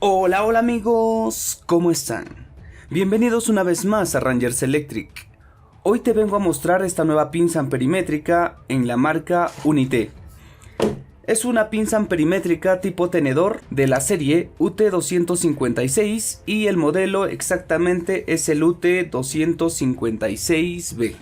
Hola, hola amigos, ¿cómo están? Bienvenidos una vez más a Rangers Electric. Hoy te vengo a mostrar esta nueva pinza amperimétrica en la marca Unité. Es una pinza amperimétrica tipo tenedor de la serie UT256 y el modelo exactamente es el UT256B.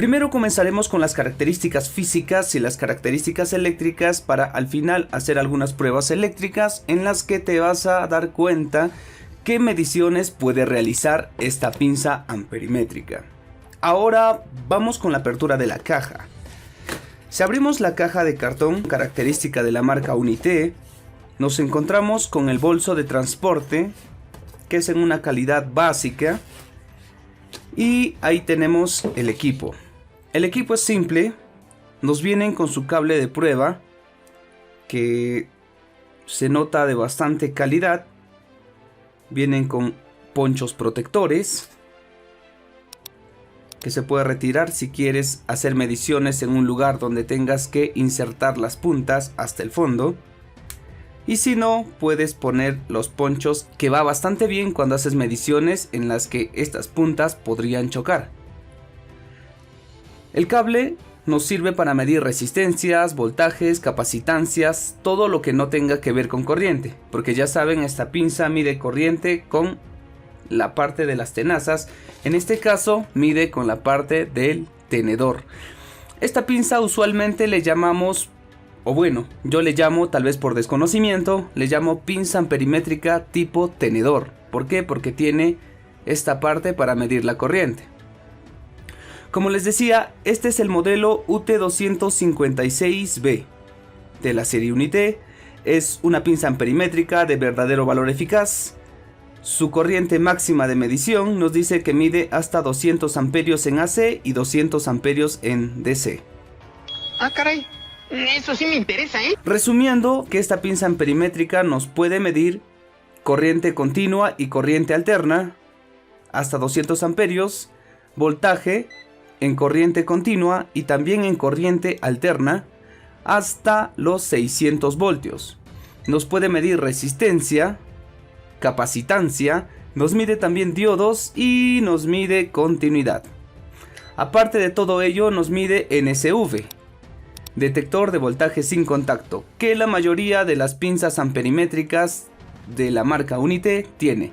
Primero comenzaremos con las características físicas y las características eléctricas para al final hacer algunas pruebas eléctricas en las que te vas a dar cuenta qué mediciones puede realizar esta pinza amperimétrica. Ahora vamos con la apertura de la caja. Si abrimos la caja de cartón característica de la marca Unité, nos encontramos con el bolso de transporte, que es en una calidad básica, y ahí tenemos el equipo. El equipo es simple, nos vienen con su cable de prueba, que se nota de bastante calidad, vienen con ponchos protectores, que se puede retirar si quieres hacer mediciones en un lugar donde tengas que insertar las puntas hasta el fondo. Y si no, puedes poner los ponchos, que va bastante bien cuando haces mediciones en las que estas puntas podrían chocar. El cable nos sirve para medir resistencias, voltajes, capacitancias, todo lo que no tenga que ver con corriente. Porque ya saben, esta pinza mide corriente con la parte de las tenazas. En este caso mide con la parte del tenedor. Esta pinza usualmente le llamamos, o bueno, yo le llamo, tal vez por desconocimiento, le llamo pinza amperimétrica tipo tenedor. ¿Por qué? Porque tiene esta parte para medir la corriente. Como les decía, este es el modelo UT256B de la serie Unité. Es una pinza amperimétrica de verdadero valor eficaz. Su corriente máxima de medición nos dice que mide hasta 200 amperios en AC y 200 amperios en DC. Ah, caray. Eso sí me interesa, ¿eh? Resumiendo, que esta pinza amperimétrica nos puede medir corriente continua y corriente alterna hasta 200 amperios, voltaje en corriente continua y también en corriente alterna hasta los 600 voltios. Nos puede medir resistencia, capacitancia, nos mide también diodos y nos mide continuidad. Aparte de todo ello, nos mide NSV, detector de voltaje sin contacto, que la mayoría de las pinzas amperimétricas de la marca Unité tiene.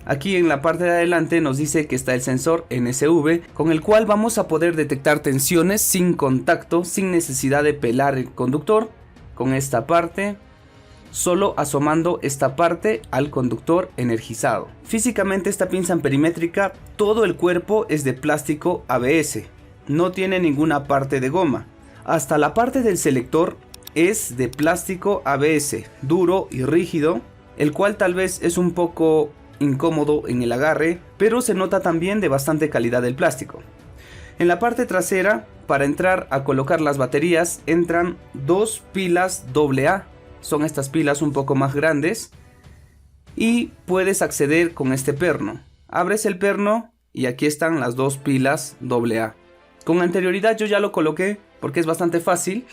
Aquí en la parte de adelante nos dice que está el sensor NSV, con el cual vamos a poder detectar tensiones sin contacto, sin necesidad de pelar el conductor, con esta parte, solo asomando esta parte al conductor energizado. Físicamente esta pinza amperimétrica, todo el cuerpo es de plástico ABS, no tiene ninguna parte de goma. Hasta la parte del selector es de plástico ABS, duro y rígido, el cual tal vez es un poco incómodo en el agarre, pero se nota también de bastante calidad el plástico. En la parte trasera, para entrar a colocar las baterías, entran dos pilas AA. Son estas pilas un poco más grandes y puedes acceder con este perno. Abres el perno y aquí están las dos pilas AA. Con anterioridad yo ya lo coloqué porque es bastante fácil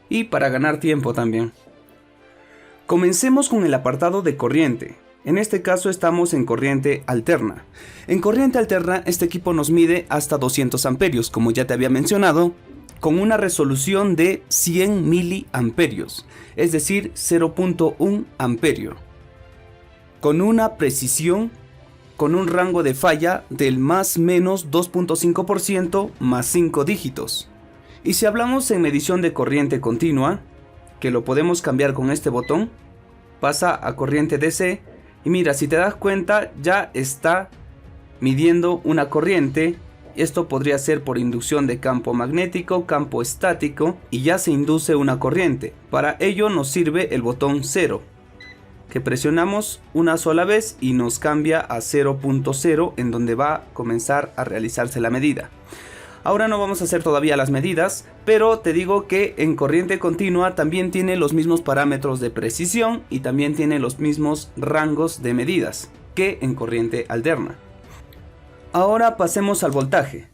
y para ganar tiempo también. Comencemos con el apartado de corriente. En este caso estamos en corriente alterna. En corriente alterna este equipo nos mide hasta 200 amperios, como ya te había mencionado, con una resolución de 100 miliamperios, es decir, 0.1 amperio. Con una precisión, con un rango de falla del más menos 2.5% más 5 dígitos. Y si hablamos en medición de corriente continua, que lo podemos cambiar con este botón, pasa a corriente DC y mira, si te das cuenta ya está midiendo una corriente. Esto podría ser por inducción de campo magnético, campo estático, y ya se induce una corriente. Para ello nos sirve el botón 0, que presionamos una sola vez y nos cambia a 0.0, en donde va a comenzar a realizarse la medida. Ahora no vamos a hacer todavía las medidas, pero te digo que en corriente continua también tiene los mismos parámetros de precisión y también tiene los mismos rangos de medidas que en corriente alterna. Ahora pasemos al voltaje.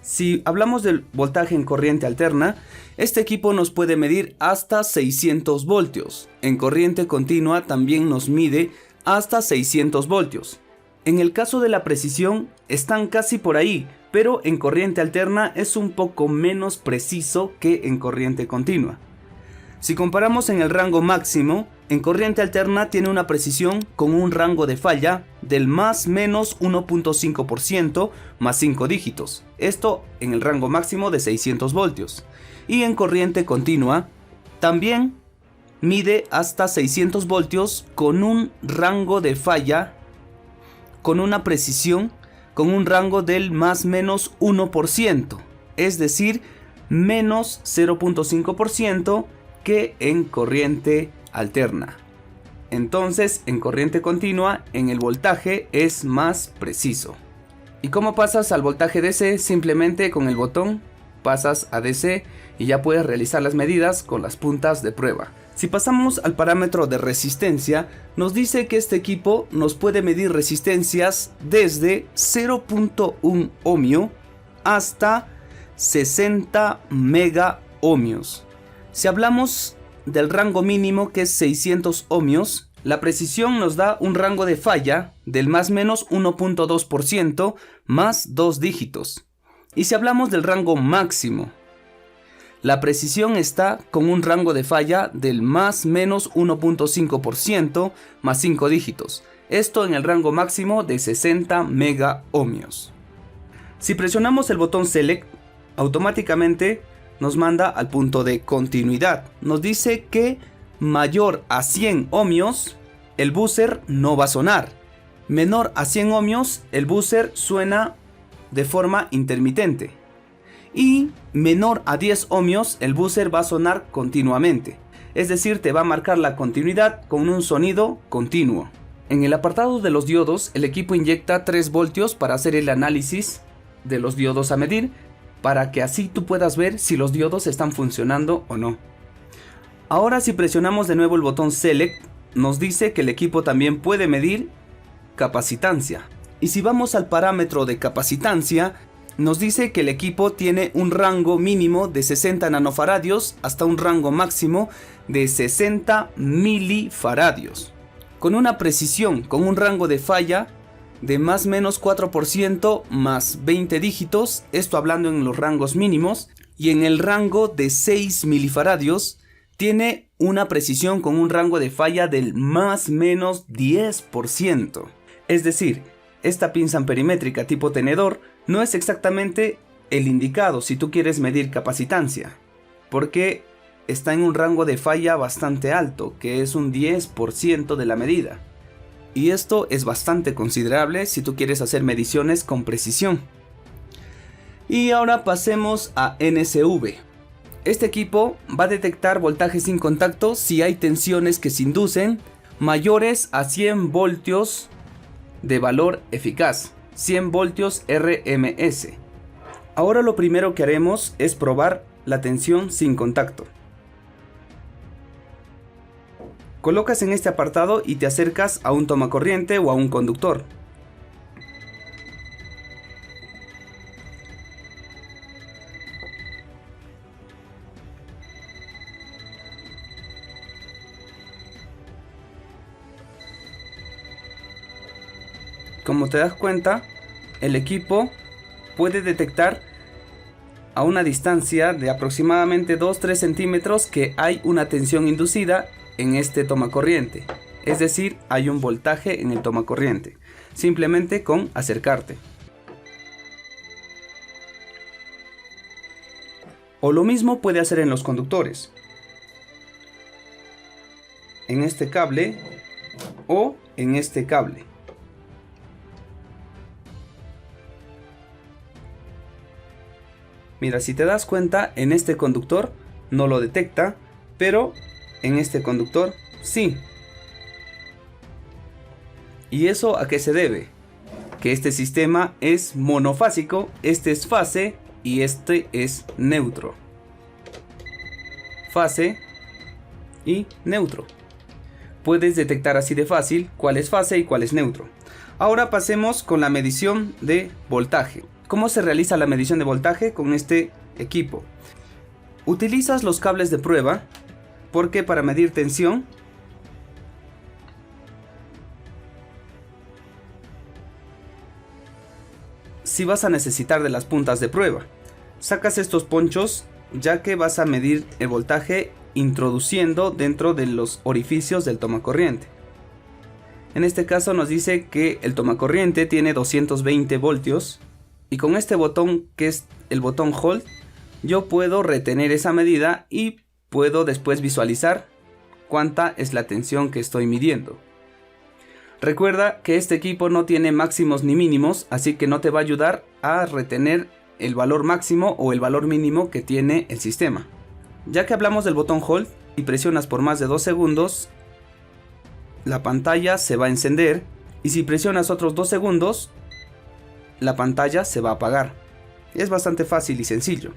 Si hablamos del voltaje en corriente alterna, este equipo nos puede medir hasta 600 voltios. En corriente continua también nos mide hasta 600 voltios. En el caso de la precisión están casi por ahí, pero en corriente alterna es un poco menos preciso que en corriente continua. Si comparamos en el rango máximo, en corriente alterna tiene una precisión con un rango de falla del más menos 1.5% más 5 dígitos. Esto en el rango máximo de 600 voltios. Y en corriente continua también mide hasta 600 voltios con un rango de falla, con una precisión, con un rango del más menos 1%. Es decir, menos 0.5% que en corriente alterna. Entonces, en corriente continua, en el voltaje es más preciso. ¿Y cómo pasas al voltaje DC? Simplemente con el botón pasas a DC y ya puedes realizar las medidas con las puntas de prueba. Si pasamos al parámetro de resistencia, nos dice que este equipo nos puede medir resistencias desde 0.1 ohmio hasta 60 mega ohmios. Si hablamos del rango mínimo, que es 600 ohmios, la precisión nos da un rango de falla del más menos 1.2% más 2 dígitos. Y si hablamos del rango máximo, la precisión está con un rango de falla del más menos 1.5% más 5 dígitos. Esto en el rango máximo de 60 mega ohmios. Si presionamos el botón Select, automáticamente nos manda al punto de continuidad. Nos dice que mayor a 100 ohmios el buzzer no va a sonar. Menor a 100 ohmios el buzzer suena de forma intermitente. Y menor a 10 ohmios el buzzer va a sonar continuamente. Es decir, te va a marcar la continuidad con un sonido continuo. En el apartado de los diodos, el equipo inyecta 3 voltios para hacer el análisis de los diodos a medir, para que así tú puedas ver si los diodos están funcionando o no. Ahora, si presionamos de nuevo el botón Select, nos dice que el equipo también puede medir capacitancia. Y si vamos al parámetro de capacitancia, nos dice que el equipo tiene un rango mínimo de 60 nanofaradios hasta un rango máximo de 60 milifaradios. Con una precisión, con un rango de falla de más menos 4% más 20 dígitos, esto hablando en los rangos mínimos, y en el rango de 6 milifaradios tiene una precisión con un rango de falla del más menos 10%. Es decir, esta pinza amperimétrica tipo tenedor no es exactamente el indicado si tú quieres medir capacitancia, porque está en un rango de falla bastante alto, que es un 10% de la medida. Y esto es bastante considerable si tú quieres hacer mediciones con precisión. Y ahora pasemos a NSV. Este equipo va a detectar voltaje sin contacto si hay tensiones que se inducen mayores a 100 voltios de valor eficaz, 100 voltios RMS. Ahora lo primero que haremos es probar la tensión sin contacto. Colocas en este apartado y te acercas a un tomacorriente o a un conductor. Como te das cuenta, el equipo puede detectar a una distancia de aproximadamente 2-3 centímetros que hay una tensión inducida en este tomacorriente, es decir, hay un voltaje en el tomacorriente, simplemente con acercarte. O lo mismo puede hacer en los conductores, en este cable o en este cable. Mira, si te das cuenta, en este conductor no lo detecta, pero en este conductor sí. ¿Y eso a qué se debe? Que este sistema es monofásico, este es fase y este es neutro. Fase y neutro. Puedes detectar así de fácil cuál es fase y cuál es neutro. Ahora pasemos con la medición de voltaje. ¿Cómo se realiza la medición de voltaje con este equipo? Utilizas los cables de prueba, porque para medir tensión sí vas a necesitar de las puntas de prueba. Sacas estos ponchos ya que vas a medir el voltaje introduciendo dentro de los orificios del tomacorriente. En este caso nos dice que el tomacorriente tiene 220 voltios y con este botón, que es el botón Hold, yo puedo retener esa medida y puedo después visualizar cuánta es la tensión que estoy midiendo. Recuerda que este equipo no tiene máximos ni mínimos, así que no te va a ayudar a retener el valor máximo o el valor mínimo que tiene el sistema. Ya que hablamos del botón Hold y presionas por más de 2 segundos, la pantalla se va a encender, y si presionas otros 2 segundos, la pantalla se va a apagar. Es bastante fácil y sencillo.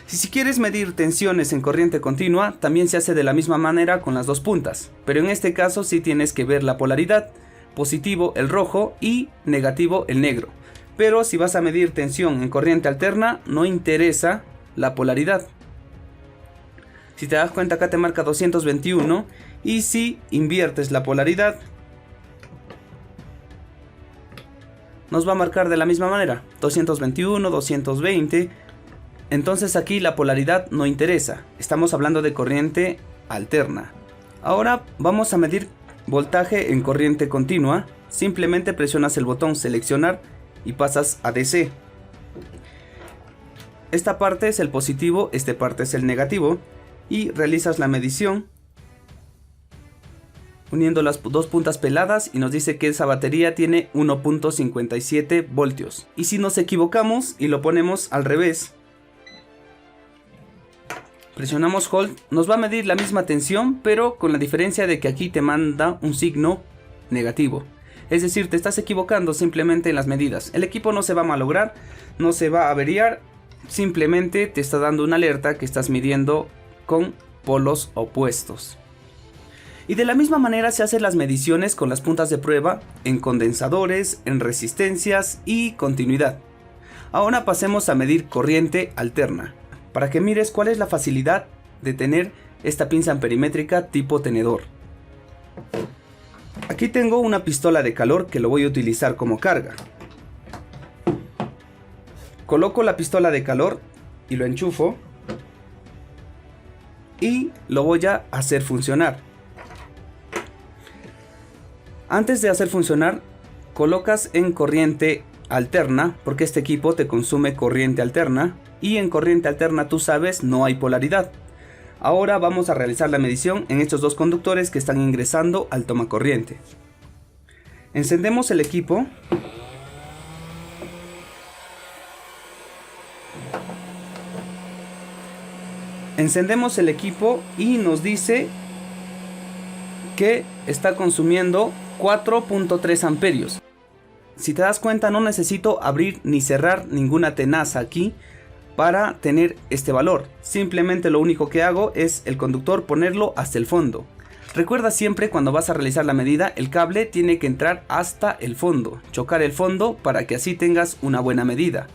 Si quieres medir tensiones en corriente continua, también se hace de la misma manera con las dos puntas, pero en este caso sí tienes que ver la polaridad, positivo el rojo y negativo el negro. Pero si vas a medir tensión en corriente alterna, no interesa la polaridad. Si te das cuenta, acá te marca 221, y si inviertes la polaridad, nos va a marcar de la misma manera, 221, 220. Entonces aquí la polaridad no interesa, estamos hablando de corriente alterna. Ahora vamos a medir voltaje en corriente continua. Simplemente presionas el botón seleccionar y pasas a DC. Esta parte es el positivo, esta parte es el negativo, y realizas la medición uniendo las dos puntas peladas y nos dice que esa batería tiene 1.57 voltios. Y si nos equivocamos y lo ponemos al revés, presionamos Hold, nos va a medir la misma tensión, pero con la diferencia de que aquí te manda un signo negativo. Es decir, te estás equivocando simplemente en las medidas. El equipo no se va a malograr, no se va a averiar, simplemente te está dando una alerta que estás midiendo con polos opuestos. Y de la misma manera se hacen las mediciones con las puntas de prueba en condensadores, en resistencias y continuidad. Ahora pasemos a medir corriente alterna, para que mires cuál es la facilidad de tener esta pinza amperimétrica tipo tenedor. Aquí tengo una pistola de calor que lo voy a utilizar como carga. Coloco la pistola de calor y lo enchufo y lo voy a hacer funcionar. Antes de hacer funcionar, colocas en corriente alterna, porque este equipo te consume corriente alterna, y en corriente alterna tú sabes no hay polaridad. Ahora vamos a realizar la medición en estos dos conductores que están ingresando al tomacorriente. Encendemos el equipo. Encendemos el equipo y nos dice que está consumiendo 4.3 amperios. Si te das cuenta, no necesito abrir ni cerrar ninguna tenaza aquí para tener este valor. Simplemente lo único que hago es el conductor ponerlo hasta el fondo. Recuerda siempre, cuando vas a realizar la medida, el cable tiene que entrar hasta el fondo, chocar el fondo para que así tengas una buena medida.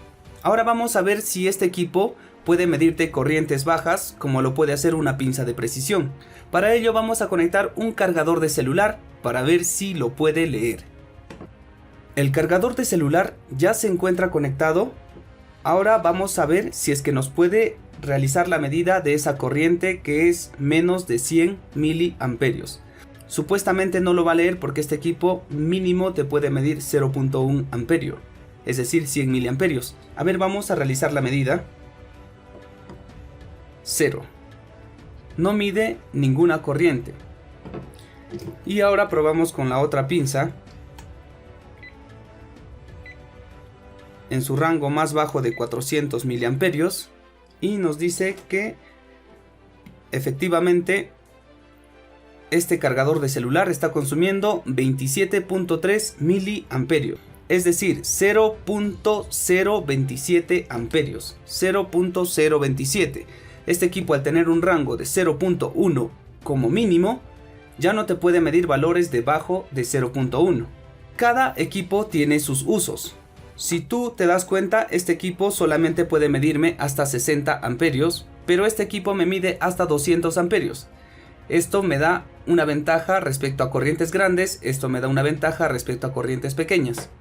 Ahora vamos a ver si este equipo puede medirte corrientes bajas como lo puede hacer una pinza de precisión. Para ello vamos a conectar un cargador de celular para ver si lo puede leer. El cargador de celular ya se encuentra conectado. Ahora vamos a ver si es que nos puede realizar la medida de esa corriente que es menos de 100 miliamperios. Supuestamente no lo va a leer porque este equipo mínimo te puede medir 0.1 amperio, es decir 100 miliamperios. A ver, vamos a realizar la medida. 0. No mide ninguna corriente. Y ahora probamos con la otra pinza. En su rango más bajo de 400 miliamperios, y nos dice que efectivamente este cargador de celular está consumiendo 27.3 miliamperios, es decir 0.027 amperios, 0.027. Este equipo, al tener un rango de 0.1 como mínimo, ya no te puede medir valores debajo de 0.1. Cada equipo tiene sus usos. Si tú te das cuenta, este equipo solamente puede medirme hasta 60 amperios, pero este equipo me mide hasta 200 amperios. Esto me da una ventaja respecto a corrientes grandes, esto me da una ventaja respecto a corrientes pequeñas.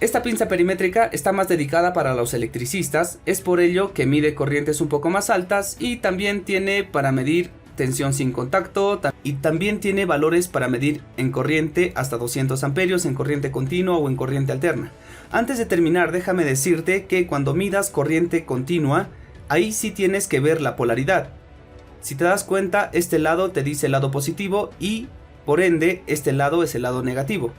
Esta pinza perimétrica está más dedicada para los electricistas, es por ello que mide corrientes un poco más altas y también tiene para medir tensión sin contacto y también tiene valores para medir en corriente hasta 200 amperios, en corriente continua o en corriente alterna. Antes de terminar, déjame decirte que cuando midas corriente continua, ahí sí tienes que ver la polaridad. Si te das cuenta, este lado te dice el lado positivo y por ende este lado es el lado negativo.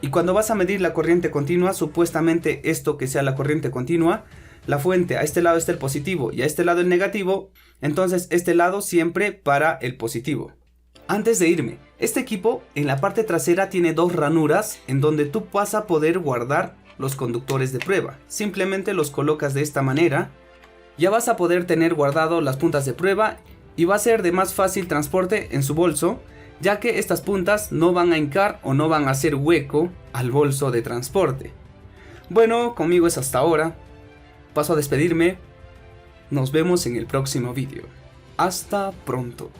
Y cuando vas a medir la corriente continua, supuestamente esto que sea la corriente continua, la fuente a este lado está el positivo y a este lado el negativo, entonces este lado siempre para el positivo. Antes de irme, este equipo en la parte trasera tiene dos ranuras en donde tú vas a poder guardar los conductores de prueba. Simplemente los colocas de esta manera, ya vas a poder tener guardado las puntas de prueba y va a ser de más fácil transporte en su bolso, ya que estas puntas no van a hincar o no van a hacer hueco al bolso de transporte. Bueno, conmigo es hasta ahora. Paso a despedirme. Nos vemos en el próximo vídeo. Hasta pronto.